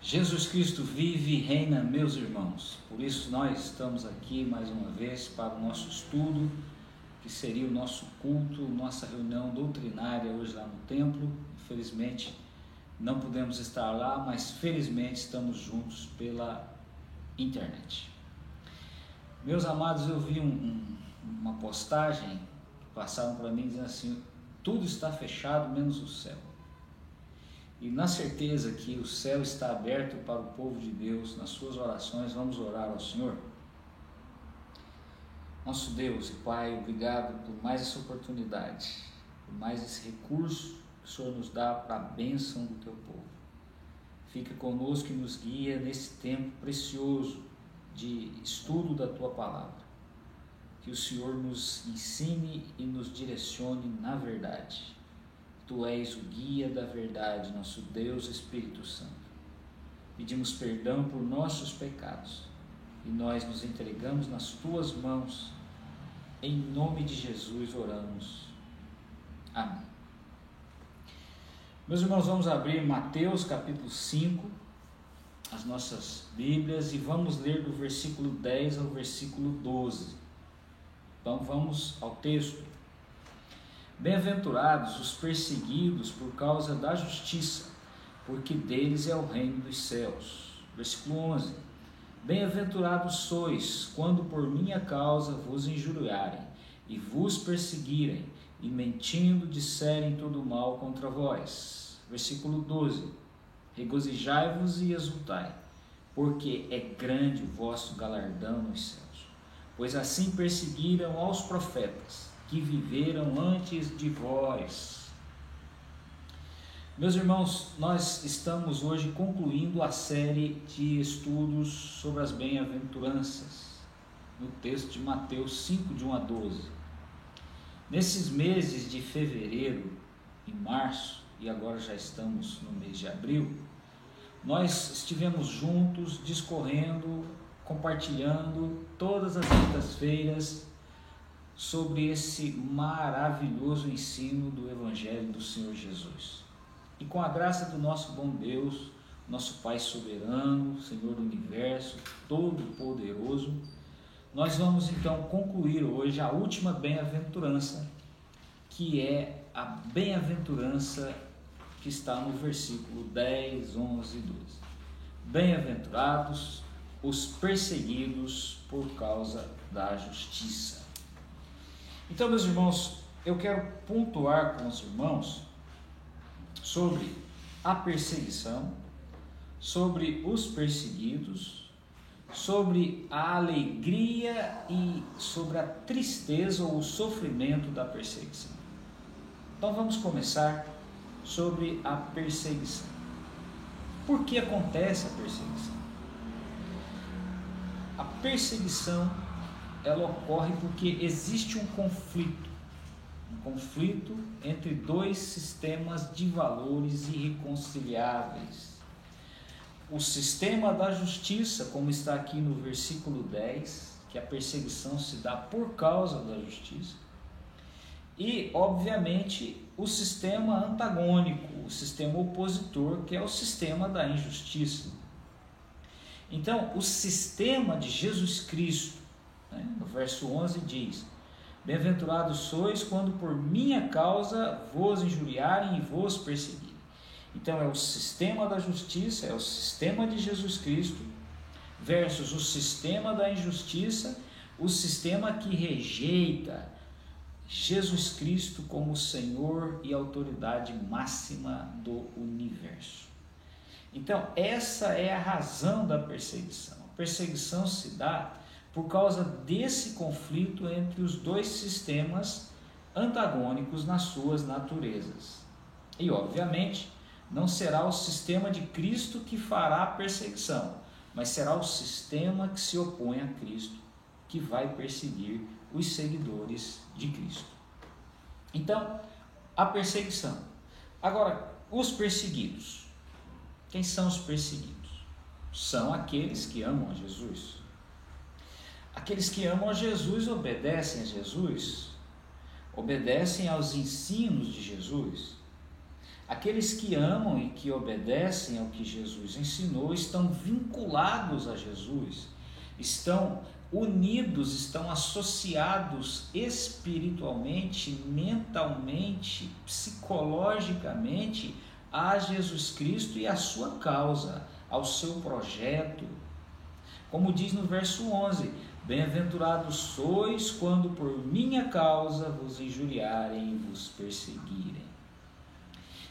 Jesus Cristo vive e reina, meus irmãos. Por isso nós estamos aqui mais uma vez para o nosso estudo, que seria o nosso culto, nossa reunião doutrinária hoje lá no templo. Infelizmente não podemos estar lá, mas felizmente estamos juntos pela internet. Meus amados, eu vi uma postagem que passaram para mim dizendo assim: tudo está fechado menos o céu. E na certeza que o céu está aberto para o povo de Deus, nas suas orações, vamos orar ao Senhor. Nosso Deus e Pai, obrigado por mais essa oportunidade, por mais esse recurso que o Senhor nos dá para a bênção do Teu povo. Fica conosco e nos guia nesse tempo precioso de estudo da Tua Palavra. Que o Senhor nos ensine e nos direcione na verdade. Tu és o guia da verdade, nosso Deus Espírito Santo. Pedimos perdão por nossos pecados e nós nos entregamos nas Tuas mãos. Em nome de Jesus oramos. Amém. Meus irmãos, vamos abrir Mateus capítulo 5, as nossas Bíblias, e vamos ler do versículo 10 ao versículo 12. Então vamos ao texto. Bem-aventurados os perseguidos por causa da justiça, porque deles é o reino dos céus. Versículo 11. Bem-aventurados sois, quando por minha causa vos injuriarem, e vos perseguirem, e mentindo disserem todo mal contra vós. Versículo 12. Regozijai-vos e exultai, porque é grande o vosso galardão nos céus, pois assim perseguiram aos profetas que viveram antes de vós. Meus irmãos, nós estamos hoje concluindo a série de estudos sobre as bem-aventuranças, no texto de Mateus 5, de 1 a 12. Nesses meses de fevereiro e março, e agora já estamos no mês de abril, nós estivemos juntos, discorrendo, compartilhando todas as quintas-feiras sobre esse maravilhoso ensino do Evangelho do Senhor Jesus. E com a graça do nosso bom Deus, nosso Pai soberano, Senhor do Universo, Todo-Poderoso, nós vamos então concluir hoje a última bem-aventurança, que é a bem-aventurança que está no versículo 10, 11 e 12. Bem-aventurados os perseguidos por causa da justiça. Então, meus irmãos, eu quero pontuar com os irmãos sobre a perseguição, sobre os perseguidos, sobre a alegria e sobre a tristeza ou o sofrimento da perseguição. Então vamos começar sobre a perseguição. Por que acontece a perseguição? A perseguição, ela ocorre porque existe um conflito entre dois sistemas de valores irreconciliáveis. O sistema da justiça, como está aqui no versículo 10, que a perseguição se dá por causa da justiça, e, obviamente, o sistema antagônico, o sistema opositor, que é o sistema da injustiça. Então, o sistema de Jesus Cristo, no verso 11 diz: bem-aventurados sois quando por minha causa vos injuriarem e vos perseguirem. Então é o sistema da justiça, é o sistema de Jesus Cristo versus o sistema da injustiça, o sistema que rejeita Jesus Cristo como Senhor e autoridade máxima do universo. Então essa é a razão da perseguição. A perseguição se dá por causa desse conflito entre os dois sistemas antagônicos nas suas naturezas. E, obviamente, não será o sistema de Cristo que fará a perseguição, mas será o sistema que se opõe a Cristo que vai perseguir os seguidores de Cristo. Então, a perseguição. Agora, os perseguidos. Quem são os perseguidos? São aqueles que amam a Jesus. Aqueles que amam a Jesus obedecem a Jesus, obedecem aos ensinos de Jesus. Aqueles que amam e que obedecem ao que Jesus ensinou estão vinculados a Jesus, estão unidos, estão associados espiritualmente, mentalmente, psicologicamente a Jesus Cristo e à sua causa, ao seu projeto. Como diz no verso 11: bem-aventurados sois quando por minha causa vos injuriarem e vos perseguirem.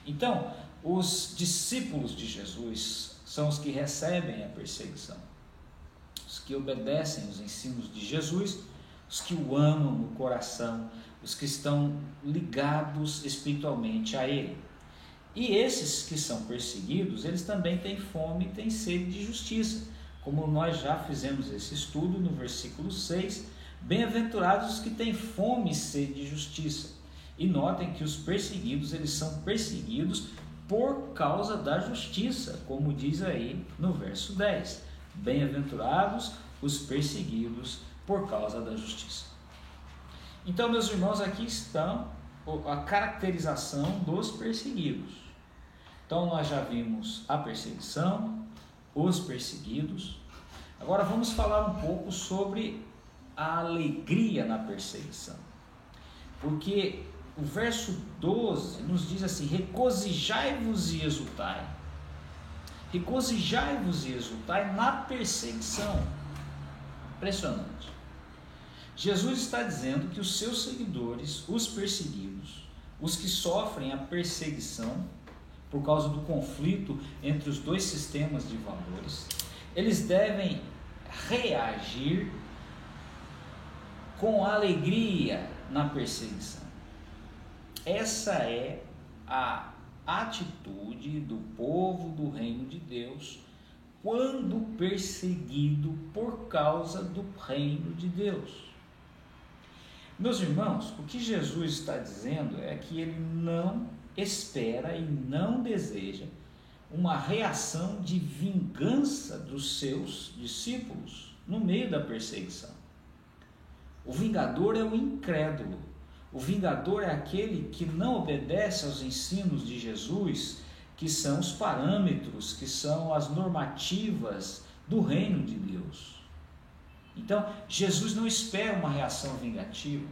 Então, os discípulos de Jesus são os que recebem a perseguição, os que obedecem os ensinos de Jesus, os que o amam no coração, os que estão ligados espiritualmente a Ele. E esses que são perseguidos, eles também têm fome e têm sede de justiça, como nós já fizemos esse estudo no versículo 6, bem-aventurados os que têm fome e sede de justiça. E notem que os perseguidos, eles são perseguidos por causa da justiça, como diz aí no verso 10. Bem-aventurados os perseguidos por causa da justiça. Então, meus irmãos, aqui estão a caracterização dos perseguidos. Então, nós já vimos a perseguição, os perseguidos. Agora vamos falar um pouco sobre a alegria na perseguição. Porque o verso 12 nos diz assim: regozijai-vos e exultai. Regozijai-vos e exultai na perseguição. Impressionante. Jesus está dizendo que os seus seguidores, os perseguidos, os que sofrem a perseguição por causa do conflito entre os dois sistemas de valores, eles devem reagir com alegria na perseguição. Essa é a atitude do povo do reino de Deus quando perseguido por causa do reino de Deus. Meus irmãos, o que Jesus está dizendo é que ele não espera e não deseja uma reação de vingança dos seus discípulos no meio da perseguição. O vingador é o incrédulo. O vingador é aquele que não obedece aos ensinos de Jesus, que são os parâmetros, que são as normativas do reino de Deus. Então, Jesus não espera uma reação vingativa.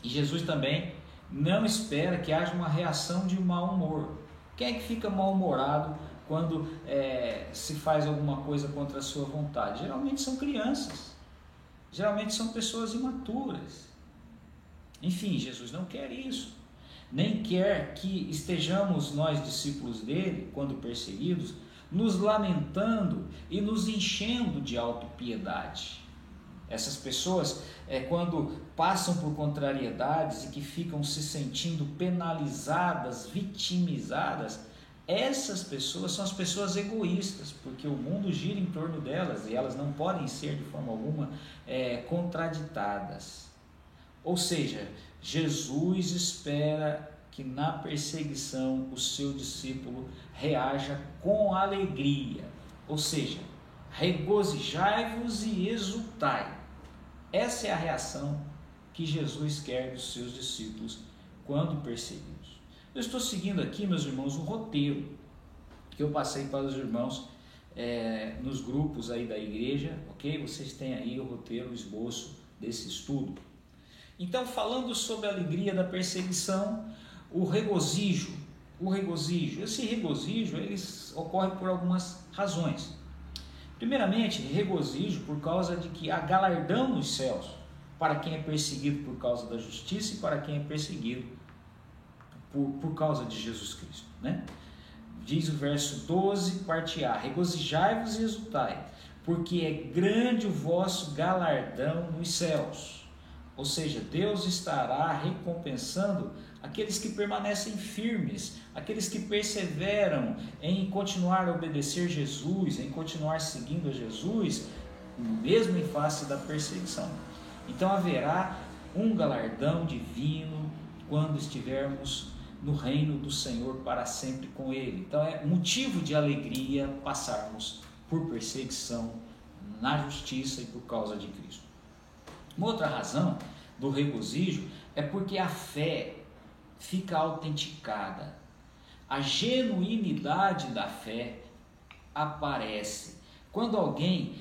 E Jesus também não espera que haja uma reação de mau humor. Quem é que fica mal-humorado quando se faz alguma coisa contra a sua vontade? Geralmente são crianças. Geralmente são pessoas imaturas. Enfim, Jesus não quer isso. Nem quer que estejamos nós, discípulos dele, quando perseguidos, nos lamentando e nos enchendo de autopiedade. Essas pessoas, quando passam por contrariedades e que ficam se sentindo penalizadas, vitimizadas, essas pessoas são as pessoas egoístas, porque o mundo gira em torno delas e elas não podem ser de forma alguma contraditadas. Ou seja, Jesus espera que na perseguição o seu discípulo reaja com alegria, ou seja, regozijai-vos e exultai. Essa é a reação que Jesus quer dos seus discípulos quando perseguidos. Eu estou seguindo aqui, meus irmãos, um roteiro que eu passei para os irmãos nos grupos aí da igreja, ok? Vocês têm aí o roteiro, o esboço desse estudo. Então, falando sobre a alegria da perseguição, o regozijo, esse regozijo ele ocorre por algumas razões. Primeiramente, regozijo por causa de que há galardão nos céus para quem é perseguido por causa da justiça e para quem é perseguido por causa de Jesus Cristo, né? Diz o verso 12, parte A: regozijai-vos e exultai, porque é grande o vosso galardão nos céus. Ou seja, Deus estará recompensando aqueles que permanecem firmes, aqueles que perseveram em continuar a obedecer Jesus, em continuar seguindo a Jesus, mesmo em face da perseguição. Então haverá um galardão divino quando estivermos no reino do Senhor para sempre com Ele. Então é motivo de alegria passarmos por perseguição na justiça e por causa de Cristo. Uma outra razão do regozijo é porque a fé fica autenticada. a genuinidade da fé aparece. Quando alguém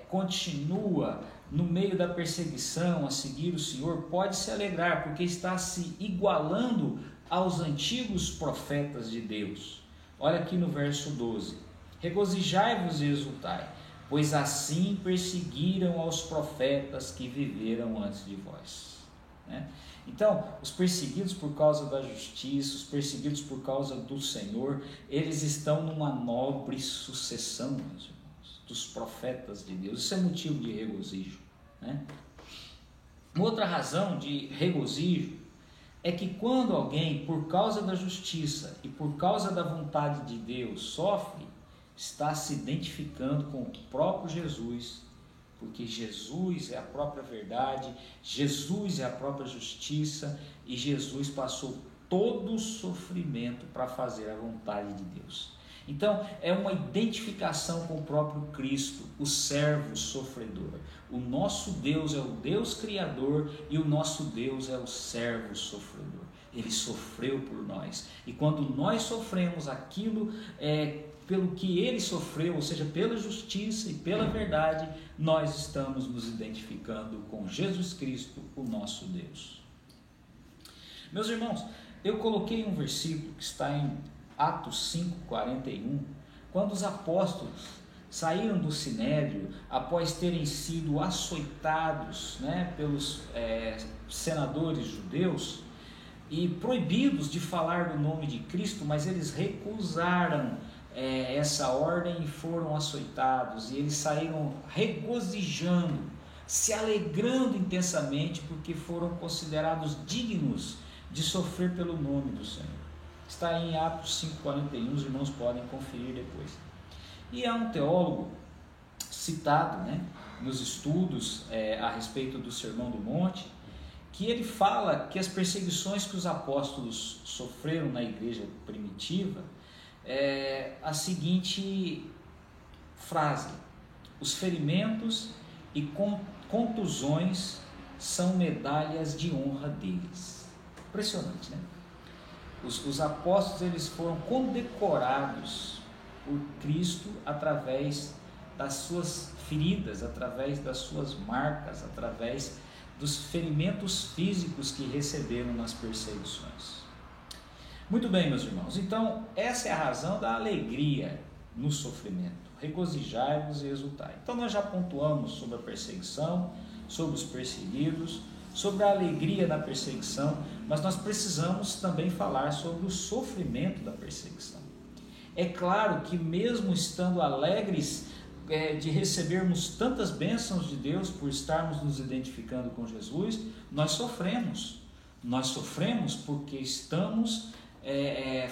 continua no meio da perseguição a seguir o Senhor, pode se alegrar, porque está se igualando aos antigos profetas de Deus. Olha aqui no verso 12: regozijai-vos e exultai, pois assim perseguiram aos profetas que viveram antes de vós. Então, os perseguidos por causa da justiça, os perseguidos por causa do Senhor, eles estão numa nobre sucessão, meus irmãos, dos profetas de Deus. Isso é motivo de regozijo. Uma outra razão de regozijo é que quando alguém, por causa da justiça e por causa da vontade de Deus, sofre, está se identificando com o próprio Jesus, porque Jesus é a própria verdade, Jesus é a própria justiça, e Jesus passou todo o sofrimento para fazer a vontade de Deus. Então, é uma identificação com o próprio Cristo, o servo sofredor. O nosso Deus é o Deus Criador e o nosso Deus é o servo sofredor. Ele sofreu por nós. E quando nós sofremos aquilo pelo que Ele sofreu, ou seja, pela justiça e pela verdade, nós estamos nos identificando com Jesus Cristo, o nosso Deus. Meus irmãos, eu coloquei um versículo que está em Atos 5:41, quando os apóstolos saíram do Sinédrio após terem sido açoitados pelos senadores judeus e proibidos de falar do nome de Cristo, mas eles recusaram essa ordem e foram açoitados, e eles saíram regozijando, se alegrando intensamente, porque foram considerados dignos de sofrer pelo nome do Senhor. Está em Atos 5:41, os irmãos podem conferir depois. E há um teólogo citado nos estudos a respeito do Sermão do Monte, que ele fala que as perseguições que os apóstolos sofreram na igreja primitiva a seguinte frase: os ferimentos e contusões são medalhas de honra deles. Impressionante, né? Os apóstolos, eles foram condecorados por Cristo através das suas feridas, através das suas marcas, através dos ferimentos físicos que receberam nas perseguições. Muito bem, meus irmãos, então essa é a razão da alegria no sofrimento. Regozijai-vos e exultai. Então nós já pontuamos sobre a perseguição, sobre os perseguidos, sobre a alegria da perseguição, mas nós precisamos também falar sobre o sofrimento da perseguição. É claro que mesmo estando alegres de recebermos tantas bênçãos de Deus por estarmos nos identificando com Jesus, nós sofremos. Nós sofremos porque estamos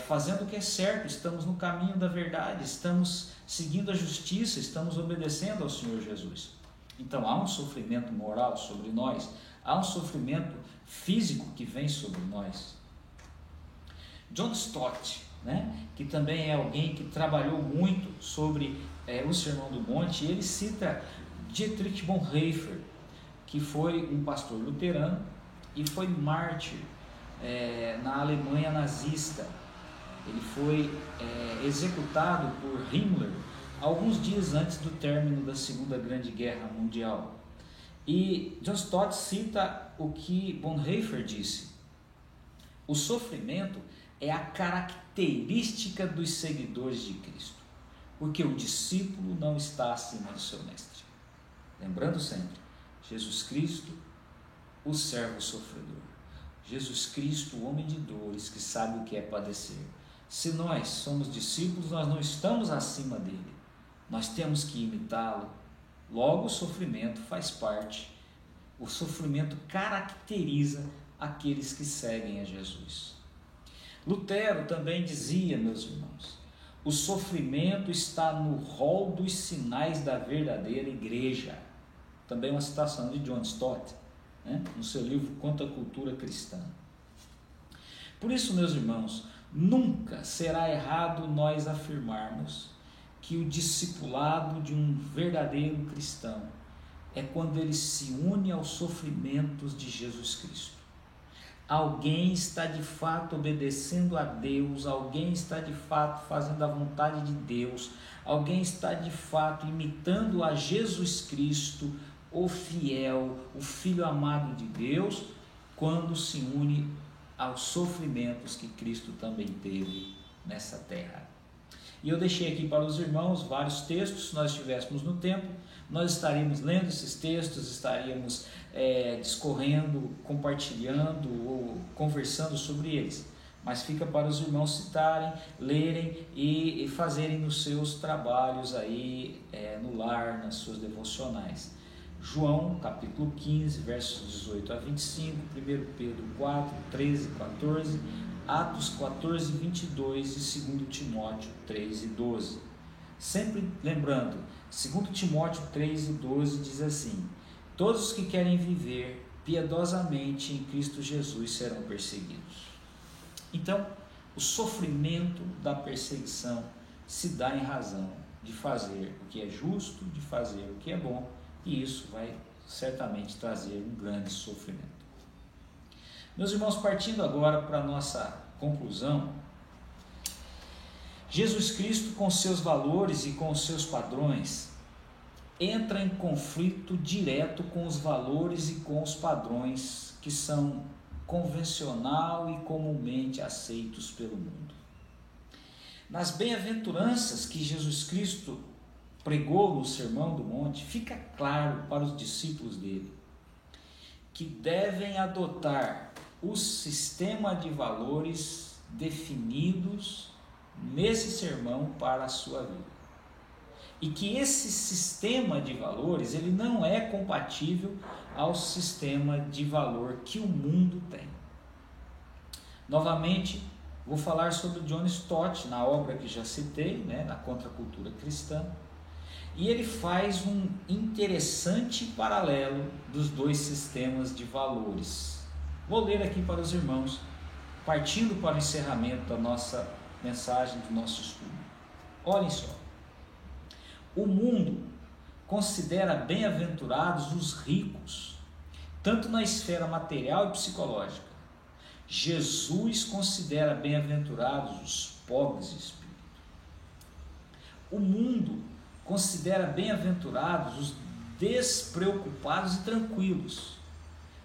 fazendo o que é certo, estamos no caminho da verdade, estamos seguindo a justiça, estamos obedecendo ao Senhor Jesus. Então há um sofrimento moral sobre nós, há um sofrimento físico que vem sobre nós. John Stott, que também é alguém que trabalhou muito sobre o Sermão do Monte, ele cita Dietrich Bonhoeffer, que foi um pastor luterano e foi mártir na Alemanha nazista. Ele foi executado por Himmler alguns dias antes do término da Segunda Grande Guerra Mundial. E John Stott cita o que Bonhoeffer disse: o sofrimento é a característica dos seguidores de Cristo, porque o discípulo não está acima do seu mestre. Lembrando sempre, Jesus Cristo, o servo sofredor. Jesus Cristo, o homem de dores, que sabe o que é padecer. Se nós somos discípulos, nós não estamos acima dele. Nós temos que imitá-lo. Logo, o sofrimento faz parte. O sofrimento caracteriza aqueles que seguem a Jesus. Lutero também dizia, meus irmãos, o sofrimento está no rol dos sinais da verdadeira igreja. Também uma citação de John Stott, no seu livro Contra a Cultura Cristã. Por isso, meus irmãos, nunca será errado nós afirmarmos que o discipulado de um verdadeiro cristão é quando ele se une aos sofrimentos de Jesus Cristo. alguém está de fato obedecendo a Deus, alguém está de fato fazendo a vontade de Deus, alguém está de fato imitando a Jesus Cristo, o fiel, o Filho amado de Deus, quando se une aos sofrimentos que Cristo também teve nessa terra. E eu deixei aqui para os irmãos vários textos. Se nós estivéssemos no tempo, nós estaríamos lendo esses textos, estaríamos discorrendo, compartilhando ou conversando sobre eles. Mas fica para os irmãos citarem, lerem e fazerem nos seus trabalhos aí no lar, nas suas devocionais. João capítulo 15, versos 18 a 25, 1 Pedro 4, 13 e 14, Atos 14, 22 e 2 Timóteo 3 e 12. Sempre lembrando, 2 Timóteo 3 e 12 diz assim: todos os que querem viver piedosamente em Cristo Jesus serão perseguidos. Então, o sofrimento da perseguição se dá em razão de fazer o que é justo, de fazer o que é bom, e isso vai certamente trazer um grande sofrimento. Meus irmãos, partindo agora para a nossa conclusão, Jesus Cristo, com seus valores e com seus padrões, entra em conflito direto com os valores e com os padrões que são convencional e comumente aceitos pelo mundo. Nas bem-aventuranças que Jesus Cristo pregou no Sermão do Monte, fica claro para os discípulos dele que devem adotar o sistema de valores definidos nesse sermão para a sua vida. E que esse sistema de valores, ele não é compatível ao sistema de valor que o mundo tem. Novamente, vou falar sobre John Stott, na obra que já citei, na Contracultura Cristã, e ele faz um interessante paralelo dos dois sistemas de valores. Vou ler aqui para os irmãos, partindo para o encerramento da nossa mensagem, do nosso estudo. Olhem só. O mundo considera bem-aventurados os ricos, tanto na esfera material e psicológica. Jesus considera bem-aventurados os pobres de espírito. O mundo considera bem-aventurados os despreocupados e tranquilos.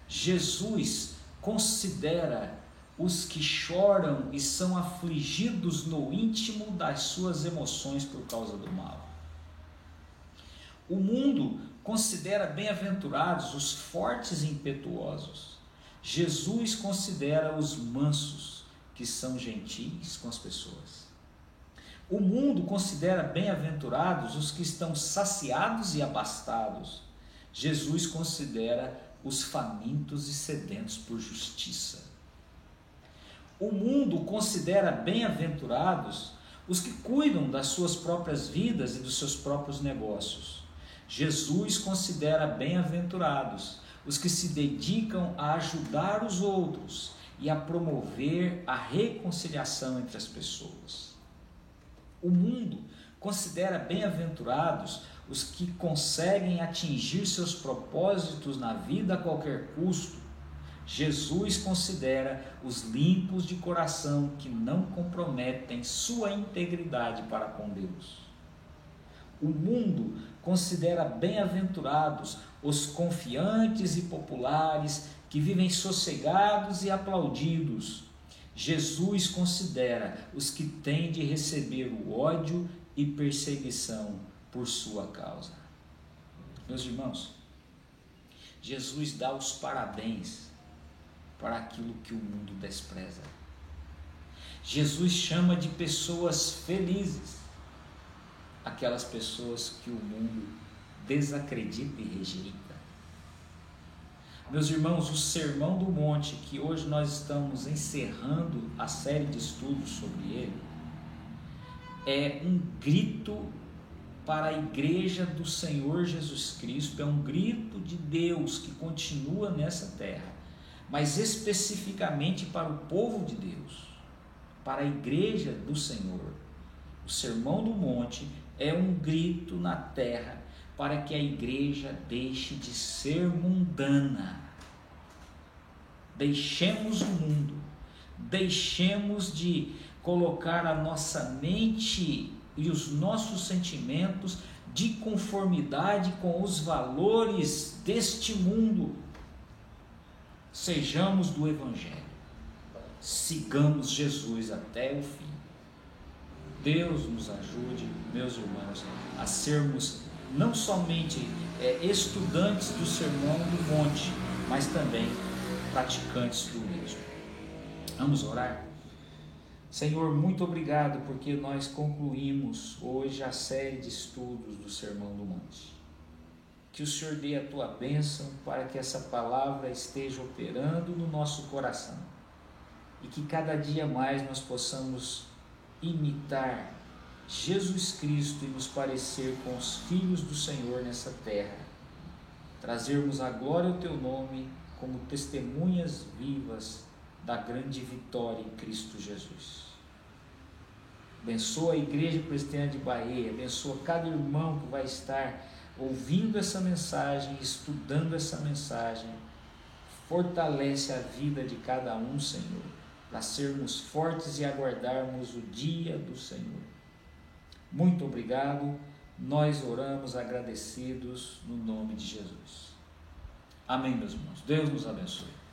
Jesus considera os que choram e são afligidos no íntimo das suas emoções por causa do mal. O mundo considera bem-aventurados os fortes e impetuosos. Jesus considera os mansos, que são gentis com as pessoas. O mundo considera bem-aventurados os que estão saciados e abastados. Jesus considera os famintos e sedentos por justiça. O mundo considera bem-aventurados os que cuidam das suas próprias vidas e dos seus próprios negócios. Jesus considera bem-aventurados os que se dedicam a ajudar os outros e a promover a reconciliação entre as pessoas. O mundo considera bem-aventurados os que conseguem atingir seus propósitos na vida a qualquer custo. Jesus considera os limpos de coração que não comprometem sua integridade para com Deus. O mundo considera bem-aventurados os confiantes e populares que vivem sossegados e aplaudidos. Jesus considera os que têm de receber o ódio e perseguição por sua causa. Meus irmãos, Jesus dá os parabéns para aquilo que o mundo despreza. Jesus chama de pessoas felizes aquelas pessoas que o mundo desacredita e rejeita. Meus irmãos, o Sermão do Monte, que hoje nós estamos encerrando a série de estudos sobre ele, é um grito para a igreja do Senhor Jesus Cristo, é um grito de Deus que continua nessa terra, mas especificamente para o povo de Deus, para a igreja do Senhor. O Sermão do Monte é um grito na terra para que a igreja deixe de ser mundana. Deixemos o mundo, deixemos de colocar a nossa mente e os nossos sentimentos de conformidade com os valores deste mundo. Sejamos do Evangelho, sigamos Jesus até o fim. Deus nos ajude, meus irmãos, a sermos não somente estudantes do Sermão do Monte, mas também praticantes do mesmo. Vamos orar? Senhor, muito obrigado porque nós concluímos hoje a série de estudos do Sermão do Monte. Que o Senhor dê a tua bênção para que essa palavra esteja operando no nosso coração e que cada dia mais nós possamos imitar Jesus Cristo e nos parecer com os filhos do Senhor nessa terra, trazermos a glória ao teu nome como testemunhas vivas da grande vitória em Cristo Jesus. Abençoa a Igreja Presbiteriana de Bahia, abençoa cada irmão que vai estar ouvindo essa mensagem, estudando essa mensagem. Fortalece a vida de cada um, Senhor, para sermos fortes e aguardarmos o dia do Senhor. Muito obrigado, nós oramos agradecidos no nome de Jesus. Amém, meus irmãos. Deus nos abençoe.